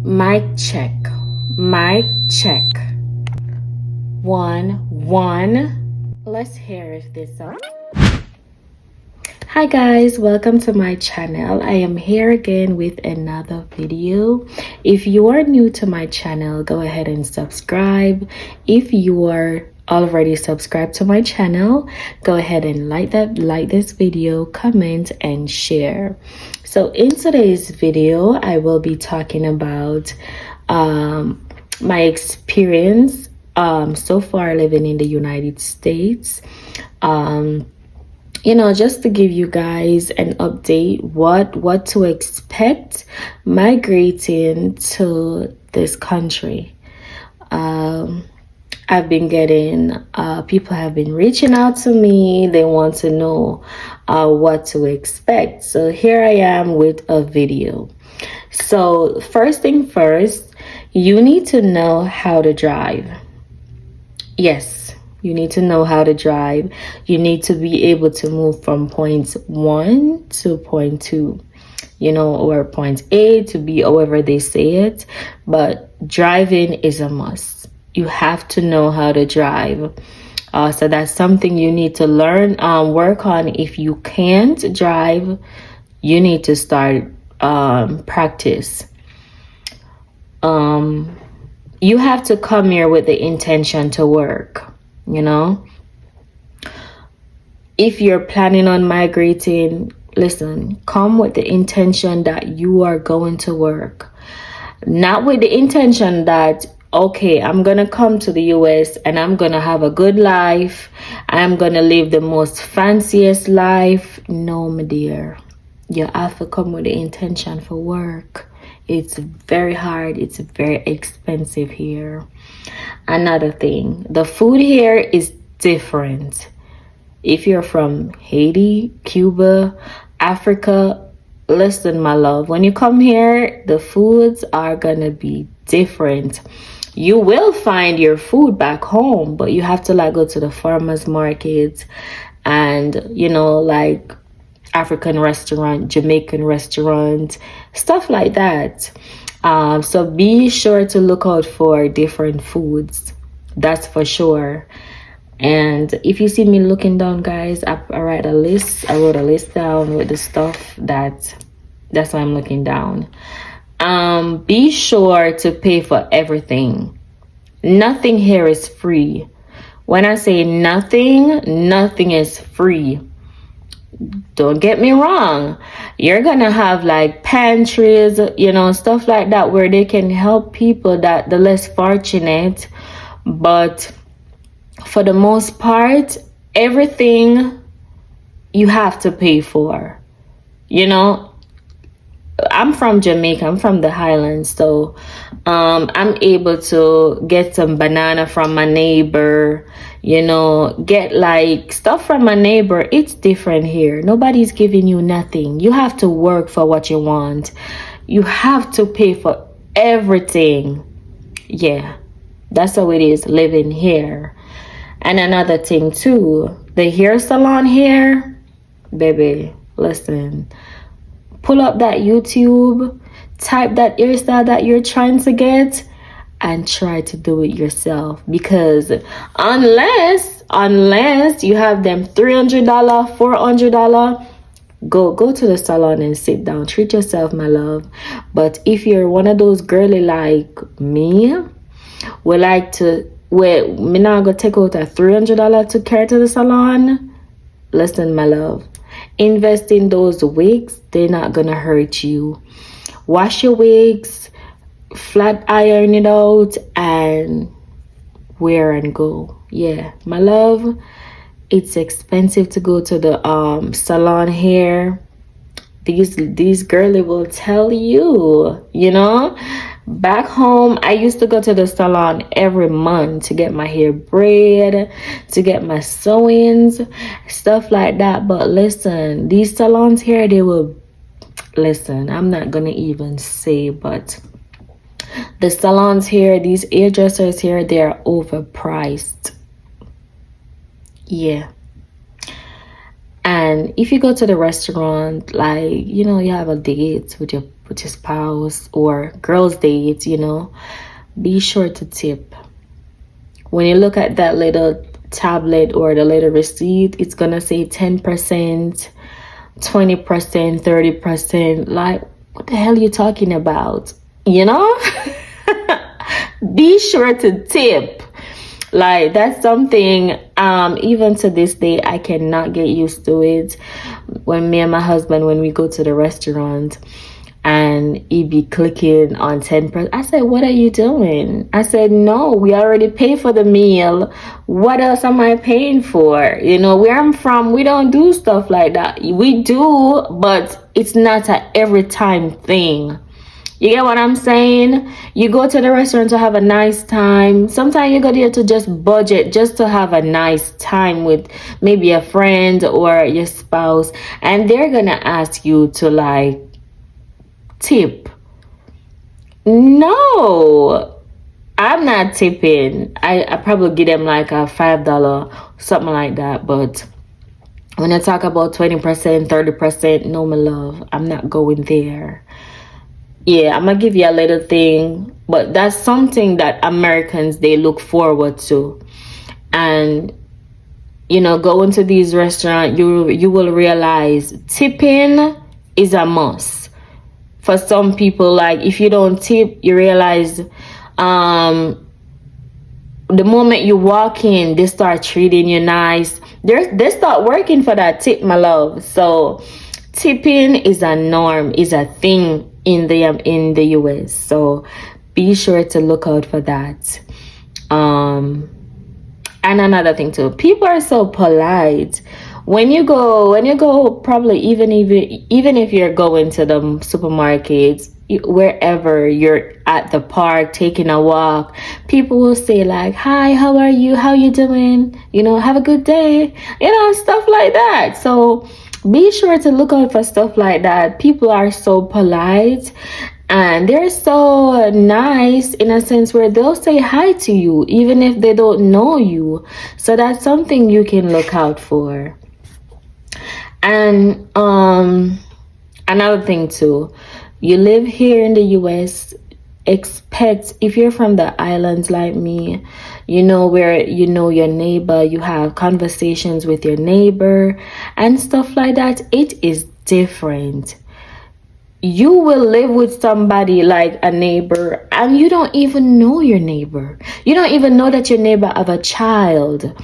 Mic check. Mic check. 1 1. Let's hear if this up. Hi guys, welcome to my channel. I am here again with another video. If you are new to my channel, go ahead and subscribe. If you are already subscribed to my channel, go ahead and like this video, comment and share. So in today's video, I will be talking about my experience so far living in the United States. Just to give you guys an update what to expect migrating to this country. I've been getting people have been reaching out to me. They want to know what to expect. So here I am with a video. So first thing first, you need to know how to drive. Yes, you need to know how to drive. You need to be able to move from point 1 to point 2, or point A to B, however they say it. But driving is a must. You have to know how to drive. So that's something you need to learn, work on. If you can't drive, you need to start practice. You have to come here with the intention to work. If you're planning on migrating, listen, come with the intention that you are going to work, not with the intention that, okay, I'm gonna come to the US and I'm gonna have a good life, I'm gonna live the most fanciest life. No, my dear, you have to come with the intention for work. It's very hard, it's very expensive here. Another thing, the food here is different. If you're from Haiti, Cuba, Africa, listen, my love, when you come here, the foods are gonna be different. You will find your food back home, but you have to go to the farmers market and like African restaurant, Jamaican restaurant, stuff like that. So be sure to look out for different foods. That's for sure. And if you see me looking down, guys, I wrote a list down with the stuff that's why I'm looking down. Be sure to pay for everything. Nothing here is free. When I say nothing is free. Don't get me wrong. You're gonna have pantries, stuff like that where they can help people that the less fortunate. But for the most part, everything you have to pay for. I'm from Jamaica. I'm from the Highlands, so I'm able to get some banana from my neighbor, get stuff from my neighbor. It's different here. Nobody's giving you nothing. You have to work for what you want. You have to pay for everything. Yeah, that's how it is living here. And another thing too, the hair salon here, baby, listen. Pull up that YouTube, type that hairstyle that you're trying to get, and try to do it yourself. Because unless you have them $300, $400, go to the salon and sit down. Treat yourself, my love. But if you're one of those girly like me, me not gonna take out a $300 to carry to the salon. Listen, my love. Invest in those wigs. They're not gonna hurt you. Wash your wigs, flat iron it out, and wear and go. Yeah, my love, it's expensive to go to the salon here. These girly will tell you, Back home, I used to go to the salon every month to get my hair braid, to get my sewings, stuff like that. But listen, these salons here, I'm not gonna even say, but the salons here, these hairdressers here, they're overpriced. Yeah. And if you go to the restaurant, you have a date with with your spouse or girls date, be sure to tip. When you look at that little tablet or the little receipt, it's gonna say 10%, 20%, 30%. Like, what the hell are you talking about? Be sure to tip. Like, that's something, even to this day, I cannot get used to it. When me and my husband, when we go to the restaurant and he be clicking on 10%, I said, what are you doing? I said, no, we already paid for the meal. What else am I paying for? Where I'm from, we don't do stuff like that. We do, but it's not a every time thing. You get what I'm saying? You go to the restaurant to have a nice time. Sometimes you go there to just budget, just to have a nice time with maybe a friend or your spouse. And they're going to ask you to like tip. No, I'm not tipping. I probably give them like a $5, something like that. But when I talk about 20%, 30%, no, my love, I'm not going there. Yeah, I'm gonna give you a little thing, but that's something that Americans, they look forward to. And going to these restaurants, you will realize tipping is a must. For some people, like, if you don't tip, you realize the moment you walk in, they start treating you nice. They start working for that tip, my love. So tipping is a norm, is a thing in the US. So be sure to look out for that. And another thing too, people are so polite. When you go, probably even if you're going to the supermarkets, wherever you're at the park taking a walk, people will say like, hi, how are you, how you doing, have a good day, stuff like that. So be sure to look out for stuff like that. People are so polite and they're so nice in a sense where they'll say hi to you even if they don't know you. So that's something you can look out for. And another thing too, you live here in the US, expect, if you're from the islands like me, where your neighbor, you have conversations with your neighbor and stuff like that. It is different. You will live with somebody like a neighbor and you don't even know your neighbor. You don't even know that your neighbor have a child,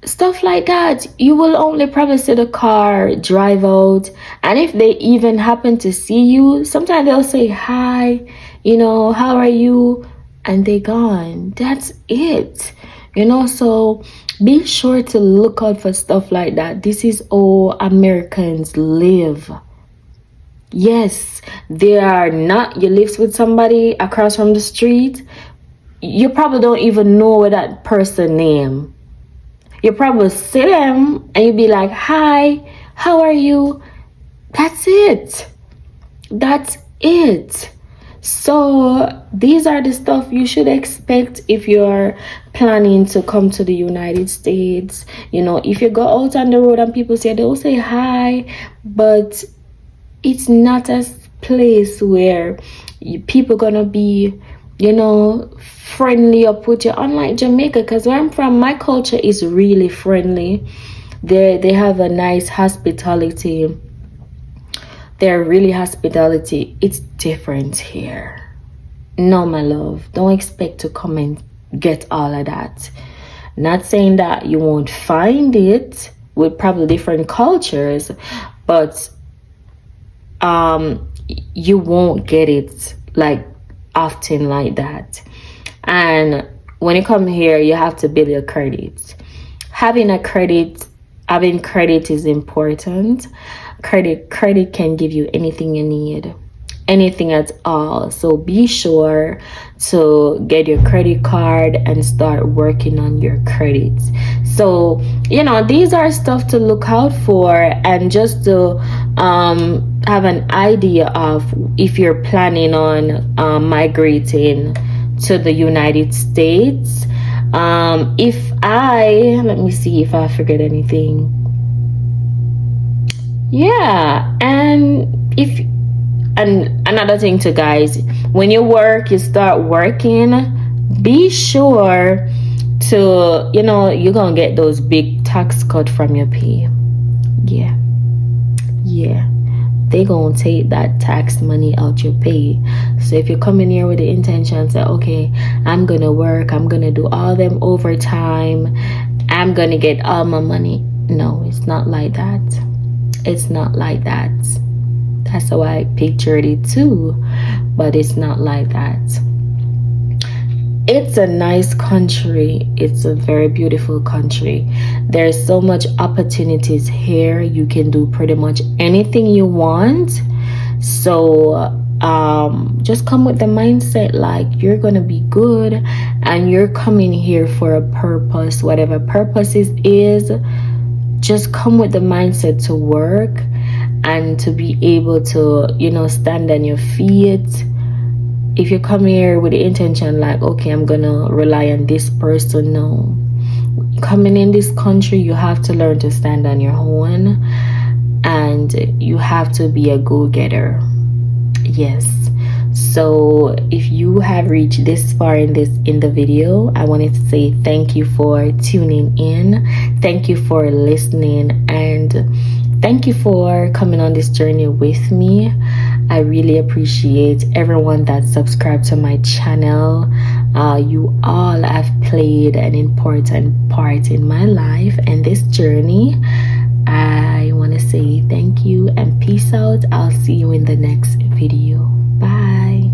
stuff like that. You will only probably see the car drive out, and if they even happen to see you, sometimes they'll say hi, how are you, and they gone. That's it. So be sure to look out for stuff like that. This is how Americans live. Yes, they are not, you live with somebody across from the street, you probably don't even know what that person name. You probably see them and you be like, hi, how are you? That's it. That's it. So these are the stuff you should expect if you're planning to come to the United States. If you go out on the road and people say, they'll say hi, but it's not a place where people gonna be friendly up with you, unlike Jamaica. Because where I'm from, my culture is really friendly. They have a nice hospitality. They're really hospitality. It's different here. No, my love, don't expect to come and get all of that. Not saying that you won't find it with probably different cultures, but you won't get it like often like that. And when you come here, you have to build your credit. Having credit is important. Credit can give you anything you need, anything at all. So be sure to get your credit card and start working on your credit. So these are stuff to look out for, and just to have an idea of if you're planning on migrating to the United States. Let me see if I forget anything. Yeah, and if And another thing too, guys, when you work, you start working, be sure to, you're gonna get those big tax cut from your pay. Yeah, they gonna take that tax money out your pay. So if you come in here with the intention that, okay, I'm gonna work, I'm gonna do all them overtime, I'm gonna get all my money, no, it's not like that. It's not like that. That's how I pictured it too, but it's not like that. It's a nice country. It's a very beautiful country. There's so much opportunities here. You can do pretty much anything you want. So just come with the mindset like you're gonna be good and you're coming here for a purpose. Whatever purpose is, just come with the mindset to work and to be able to, stand on your feet. If you come here with the intention like, okay, I'm gonna rely on this person, no. Coming in this country, you have to learn to stand on your own and you have to be a go-getter. Yes. So if you have reached this far in the video, I wanted to say thank you for tuning in. Thank you for listening, and thank you for coming on this journey with me. I really appreciate everyone that subscribed to my channel. You all have played an important part in my life and this journey. I want to say thank you and peace out. I'll see you in the next video. Bye.